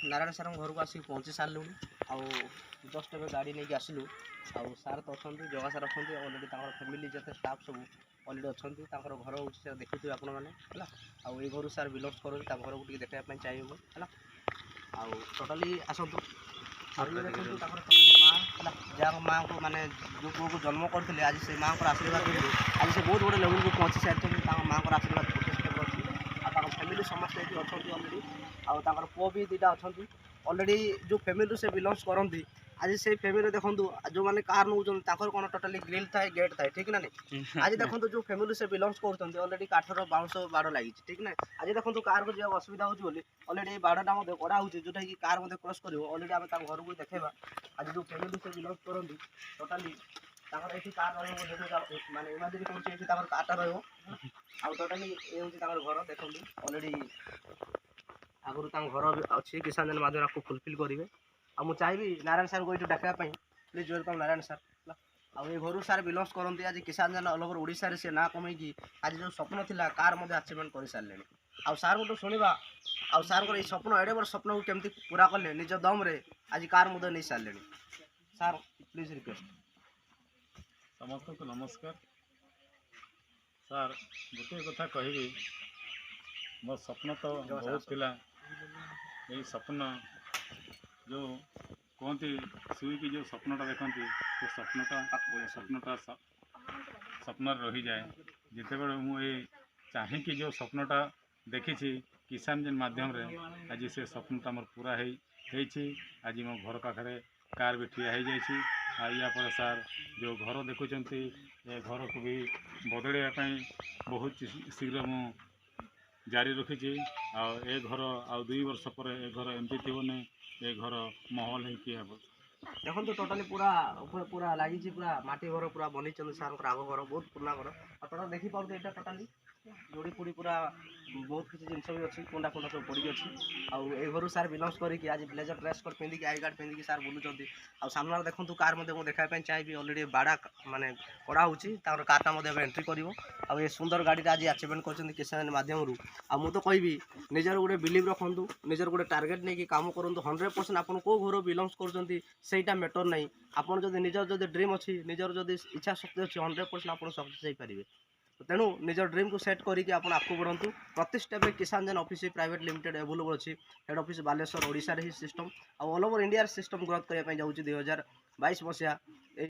नारायण सार घर को आसिक पहुँची सारू आउ जस्ट ए गाड़ी नहीं आसलु आउ सार तो अच्छा जगह सार अच्छा अलरेडी फैमिली जिते स्टाफ सब अलरेडी अच्छा घर हो देखुए आपण मैंने है आउ ये घर सार बिलंग्स कर घर को देखा चाहिए है आउ टोटाली आसतु देखो जहाँ माँ को माने जो पुओ को जन्म करते आज से माँ को आशीर्वाद आज से बहुत बड़े लेवल को पहुँची सारी माँ को आशीर्वाद अच्छी फैमिली समस्त ये अच्छा अलरेडी आउ पुओ भी दुटा अच्छा अलरेडी जो फैमिली से बिलंग्स करती आज से फैमिली देखो जो मैंने कार नौ कौन टोटाली ग्रिल थाए गेट थाए ठीक ना नहीं आज देखो जो फैमिली से बिलंग्स कर अलरेडी काठर बाउंस बाड़ लगी ठीक ना आज देखो कार को जब असुविधा होली अलरेडी बाड़टा कड़ा हो जोटा कि कार मत क्रॉस कर अलरेडी आम घर को देखा आज जो फैमिली से बिलंग्स करती टोटाली ये कार माने इमाजिन कर कारटा रोटाली ये हूँ घर देखो अलरेडी आगुरी घर अच्छी किसान माध्यम आपको फुलफिल करेंगे आ मुझे चाहिए नारायण सार को ये डाकवाई प्लीज वेलकम नारायण सार आउ ये घर सार बिलंग्स करते आज किसान ऑल ओवर ओडिशा रे से ना कमेकी आज जो स्वप्न थिला कार मध्य अचीवमेंट कर सारे आउ सार को शुणा आउ सार को स्वप्न एडे बड़ स्वप्न को केमती पूरा कले निज दम रे आज कार मध्य नहीं सारे सार प्लीज रिक्वेस्ट समस्त को नमस्कार सार गोटे कथा कहि मो स्वप्न तो बहुत थिला यही स्वप्न जो कहती शुई की जो स्वप्नटा देखती तो स्वप्नटा स्वप्न रही जाए जिते बड़े मुझे चाहे कि जो स्वप्नटा देखी किसान जेन माध्यम रे आज से स्वप्नटा मोर पूरा आज मो घर पाखे कार भी ठिया हो या पर सार जो घर देखुंत ये घर को भी बदलवाई बहुत शीघ्र मु जारी रखी ए घर आ 2 वर्ष पर ए घर एमती थी नहीं ये घर महल हो देखो तो टोटाली पूरा पूरा लगी पूरा माटी घर पूरा बनी सार आग घर बहुत पुराना घर और टोटाल देखी पाते यहाँ टोटाली जोड़ी फुड़ी पूरा बहुत किसी जिनस भी अच्छी कुंडा फुंडा सब पड़ी अच्छी आउ ए घर सार बिलंग्स करके आज ब्लेजर ड्रेस कोड पिंधिक आई कार्ड पिंधिक सार बुलूँ आ सामने देखो कार देखापी चाहिए अलरेडी बाड़ा माने कड़ा हो कारटा एंट्री कर ये सुंदर गाड़ी आज अचीवमेंट कर किसान मध्यम आ मुझे तो कहबी निजर गोटे बिलीव रखु निजर गोटे टार्गेट नहीं काम करूँ 100% आप घर बिलंग्स करटा मैटर नहीं आपड़ जो निजर जो ड्रीम अच्छी निजर जो इच्छा शक्ति अच्छी 100% आप सक्सेस हो पारे तेणु निजर ड्रीम को सेट करके आप आगे बढ़ू प्रति स्टेप किसानजेन ऑफिस प्राइवेट लिमिटेड अवेलेबल अच्छी हेड ऑफिस बालेश्वर ओडिशा ही system all over India system growth करने जाऊँगी 2022 मसीहा